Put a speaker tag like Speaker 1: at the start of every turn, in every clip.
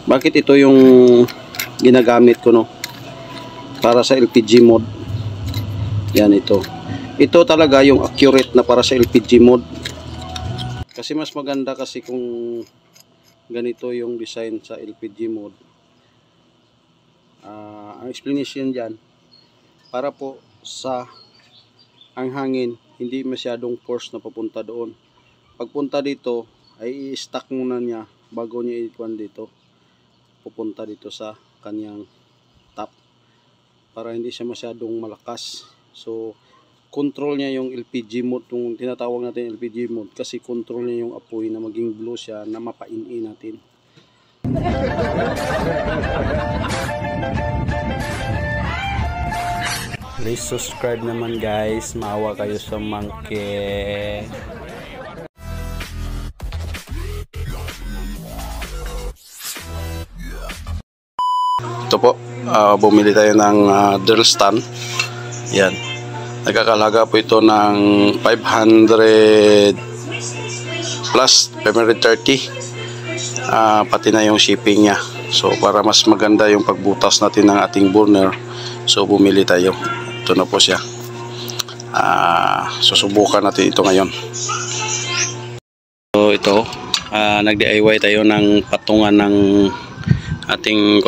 Speaker 1: Bakit ito yung ginagamit ko, no? Para sa LPG mode. Yan, ito. Ito talaga yung accurate na para sa LPG mode. Kasi mas maganda kasi kung ganito yung design sa LPG mode. Ang explanation dyan, para po sa ang hangin hindi masyadong force na papunta doon. Pagpunta dito ay i-stack muna niya bago niya ikuan dito, pupunta dito sa kanyang top, para hindi siya masyadong malakas. So control niya yung LPG mode, yung tinatawag natin LPG mode, kasi control niya yung apoy na maging blue siya na mapain-in natin. Please subscribe naman guys, maawa kayo sa monkey. Ito po, bumili tayo ng drill stand. Yan, nagkakalaga po ito ng 500 plus 530, pati na yung shipping nya. So para mas maganda yung pagbutas natin ng ating burner, so bumili tayo. Ito na po siya. Susubukan natin ito ngayon. So ito, nag-DIY tayo ng patungan ng ating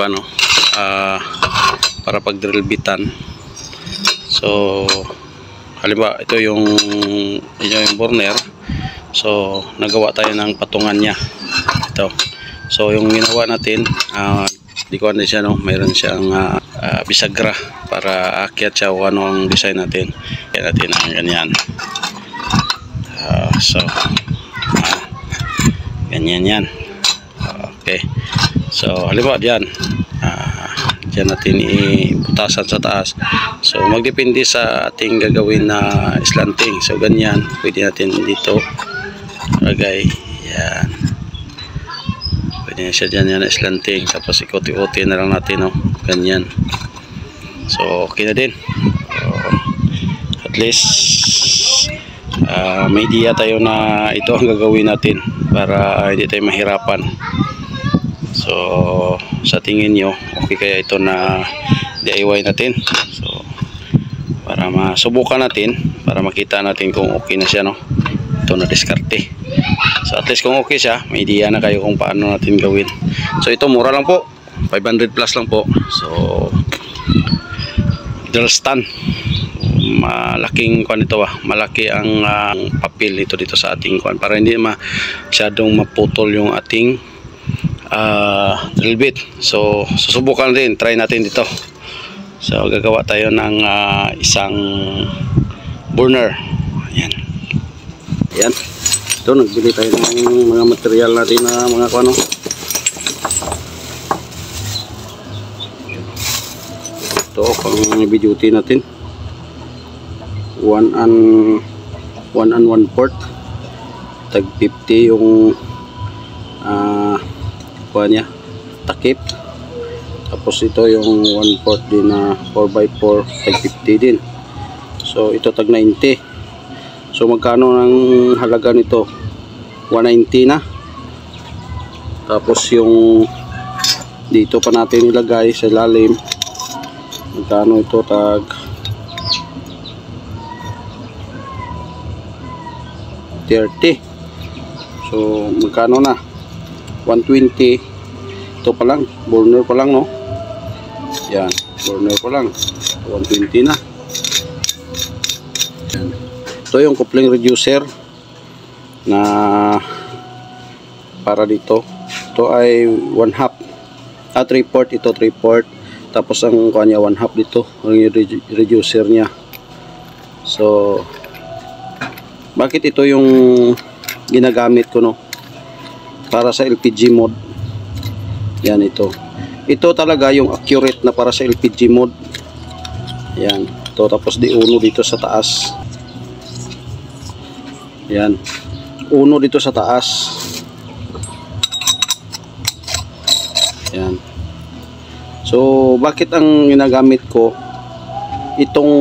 Speaker 1: para pag-drill bitan. So halimbawa ito yung burner. So nagawa tayo ng patungan niya. Ito. So yung ginawa natin, di ko ano siya, no? Mayroon siyang bisagra para akyat siya kung ano ang design natin. Kaya natin ang ganyan. So ganyan yan. Okay. So halimbawa diyan, diyan natin ibutasan sa taas. So magdepende sa ating gagawin na slanting. So ganyan, pwede natin dito lagay. Yan. Pwede na siya dyan yan na slanting. Tapos ikoti-oti na lang natin, no? Ganyan. So okay na din. So, at least may idea tayo na ito ang gagawin natin para hindi tayo mahirapan. So sa tingin nyo, okay kaya ito na DIY natin? So para masubukan natin, para makita natin kung okay na siya, no? Ito na diskarte. So at least kung okay siya, may idea na kayo kung paano natin gawin. So ito mura lang po, 500 plus lang po. So drill stand, malaking kuan ito, malaki ang papel ito dito sa ating kuan, para hindi masyadong maputol yung ating drill bit. So susubukan din, try natin dito. So gagawa tayo ng isang burner. Ayan. Ayan. Ito, nagbili tayo ng mga material natin na mga kuano. Ito pang heavy duty natin. 1 and 1/4. Tag 50 yung kuha niya, takip. Tapos ito yung 1/4 din na 4x4, tag 50 din. So ito tag 90. So magkano ang halaga nito? 190 na. Tapos yung dito pa natin ilagay sa ilalim, magkano ito? Tag 30. So magkano na? 120. Ito pa lang, burner pa lang, no? Yan, burner pa lang, 120 na. Yan. Ito yung coupling reducer na para dito. Ito ay 1/2, 3/4. Ito 3/4. Tapos ang kanya 1/2 dito, ang reducer nya. So bakit ito yung ginagamit ko, no? Para sa LPG mode. Yan, ito. Ito talaga yung accurate na para sa LPG mode. Yan. Ito, tapos di uno dito sa taas. Yan. Uno dito sa taas. Yan. So bakit ang ginagamit ko itong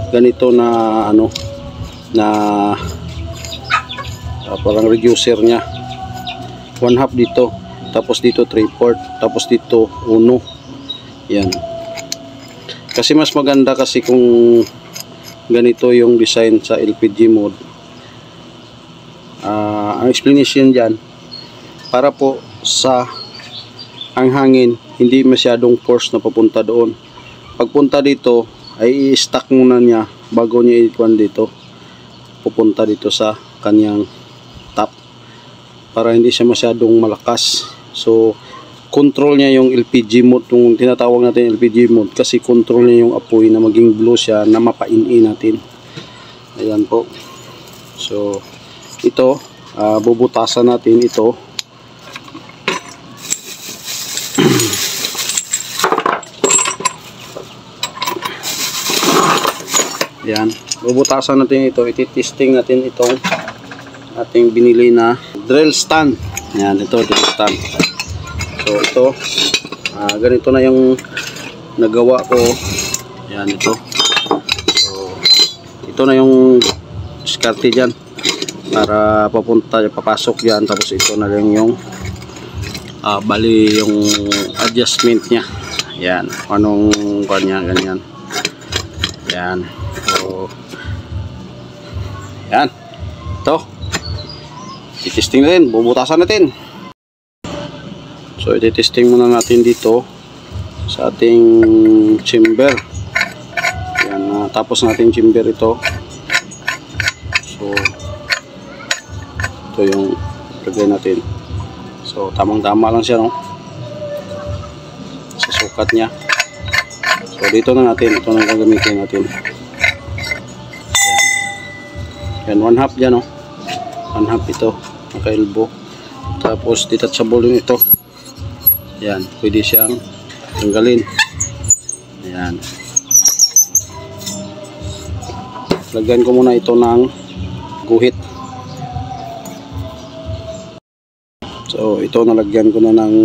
Speaker 1: ganito na ano, na parang reducer nya, 1/2 dito. tapos dito 3/4, tapos dito 1. Yan. Kasi mas maganda kasi kung ganito yung design sa LPG mode. Ang explanation dyan, para po sa ang hangin hindi masyadong force na papunta doon. Pagpunta dito ay i-stack muna niya bago niya ikuan dito, pupunta dito sa kanyang top, para hindi siya masyadong malakas. So control niya yung LPG mode, yung tinatawag natin LPG mode, kasi control niya yung apoy na maging blue siya, na mapain-in natin. Ayan po. So ito, bubutasan natin ito. Yan, bubutasan natin ito, ititesting natin itong ating binili na drill stand. Yan, ito drill stand. So ito, ganito na yung nagawa ko. Yan, ito. So ito na yung diskarte dyan para papunta, papasok dyan. Tapos ito na lang yung bali yung adjustment nya. Yan, anong kanya, ganyan. Yan. So yan, ito itesting natin, bubutasan natin. So itesting muna natin dito sa ating chamber. Yan, tapos natin chamber ito. So ito yung lagay natin. So tamang tama lang siya, no, sa sukat nya. So dito na natin, ito na gagamitin natin. Yan, 1/2 dyan, no, 1/2 ito, naka-elbow. Tapos detachable din ito. Yan, pwede siyang tanggalin. Yan, lagyan ko muna ito ng guhit. So ito, nalagyan ko na ng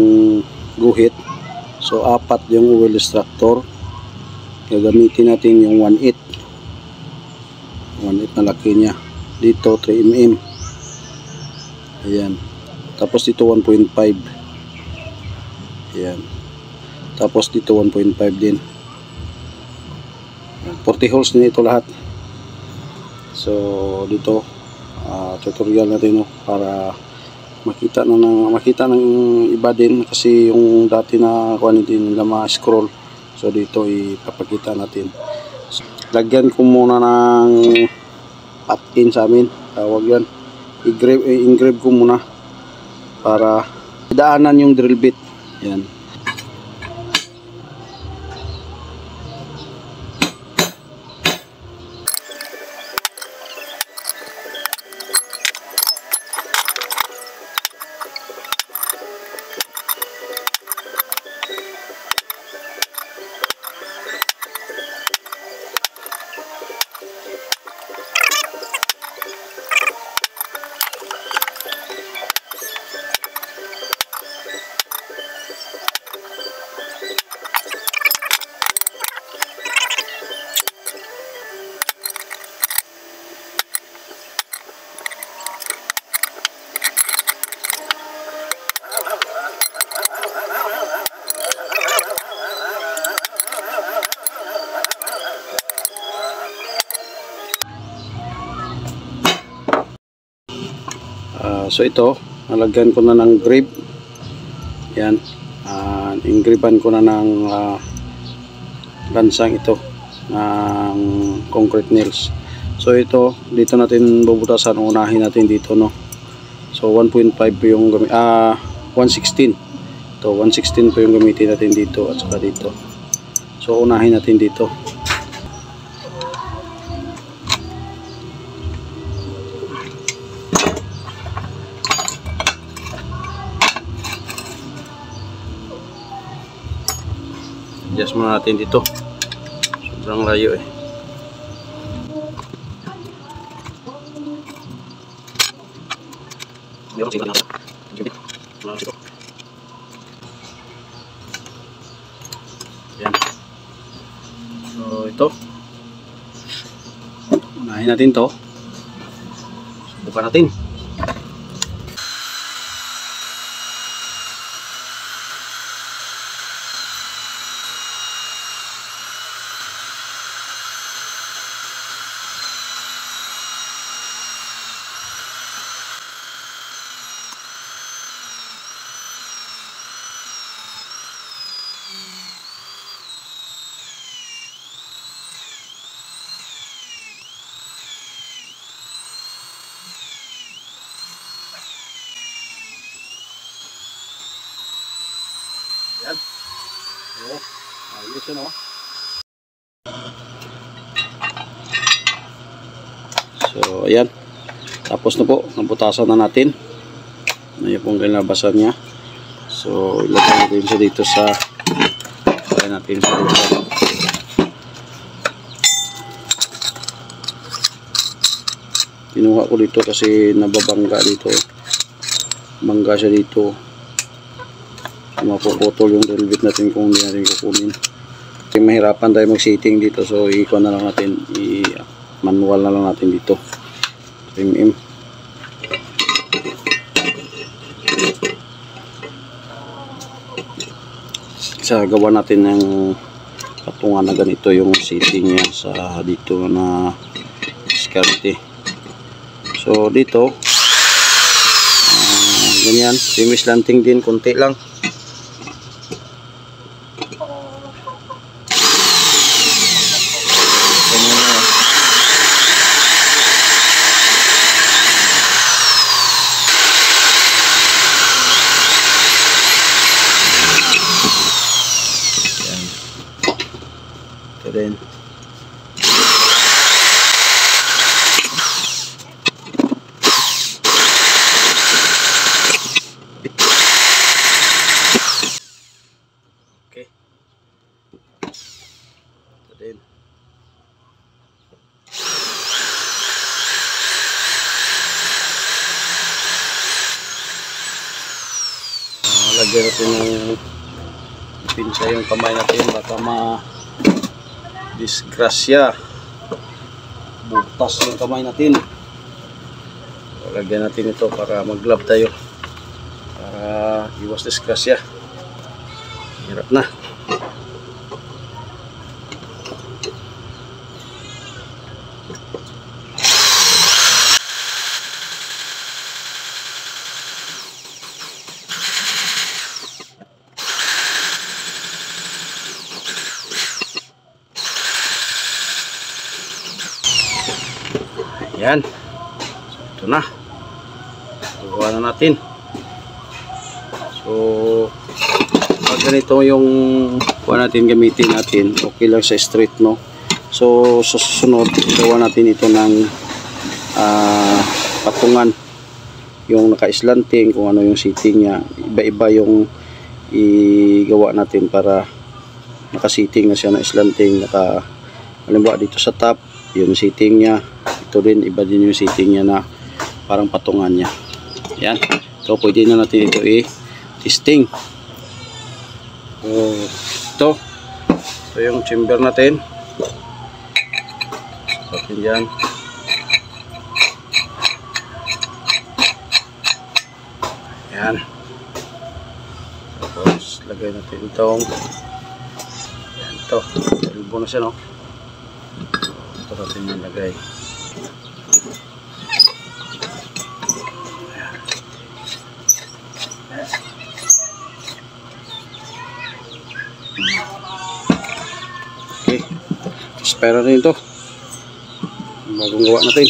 Speaker 1: guhit. So 4 yung oil extractor. Gagamitin natin yung 1/8 na laki niya. Dito 3 mm. Ayan. Tapos dito 1.5. Ayan. Tapos dito 1.5 din. 40 holes din ito lahat. So dito tutorial natin, no, para makita ng iba din, kasi yung dati na kuan din nila ma-scroll. So dito ipapakita natin. So, lagyan ko muna ng patin sa amin, tawag yan. I-engrave ko muna para daanan yung drill bit. Yan. So ito, nalagyan ko na ng grip. Yan, ingriban ko na ng lansang ito ng concrete nails. So ito, dito natin bubutasan, unahin natin dito, no. So 1.5 po yung 116. Ito 116 po yung gamitin natin dito at saka dito. So unahin natin dito. Adjust muna natin dito. Sobrang layo eh. Yan. So ito. Unahin natin to. Subukan natin. Yan. Ayos yun, oh. So, ayan. Tapos na po, nabutasan na natin. Ayan pong kinabasan niya. So, ilagay natin siya dito sa natin sa dito. Kinuha ko dito kasi nababangga dito. Bangga siya dito. Mapuputol yung drill bit natin kung hindi natin kukunin. Kasi mahirapan tayo mag-setting dito. So, i-iko na lang natin. I-manual na lang natin dito. MM. Sa gawa natin ng patungan na ganito yung setting niya sa dito na diskarte. So dito ganyan, semi-slanting din, konti lang. Ito din. Okay. Ito din. Lagyan natin ng pinsa yung kamay natin, baka disgrasya, butas yung kamay natin. So, lagyan natin ito para mag-glove tayo para iwas disgrasya. Hirap na. Yan. So, ito na. Gawa na natin. So, pag ganito yung kuha natin, gamitin natin, okay lang sa straight, no? So, sa susunod, gawa natin ito ng patungan. Yung naka-slanting, kung ano yung setting niya. Iba-iba yung igawa natin para naka-setting na siya na slanting. Halimbawa dito sa top, yung setting niya. Ito din, iba din yung setting niya na parang patungan niya. Yan. So, pwede na natin ito i-testing. So, ito yung chamber natin. Natin dyan. Yan. Tapos, lagay natin itong yan, ito. Elbow na siya, no? Ito natin yung lagay. Okay, espera rin ito bagong gawa natin.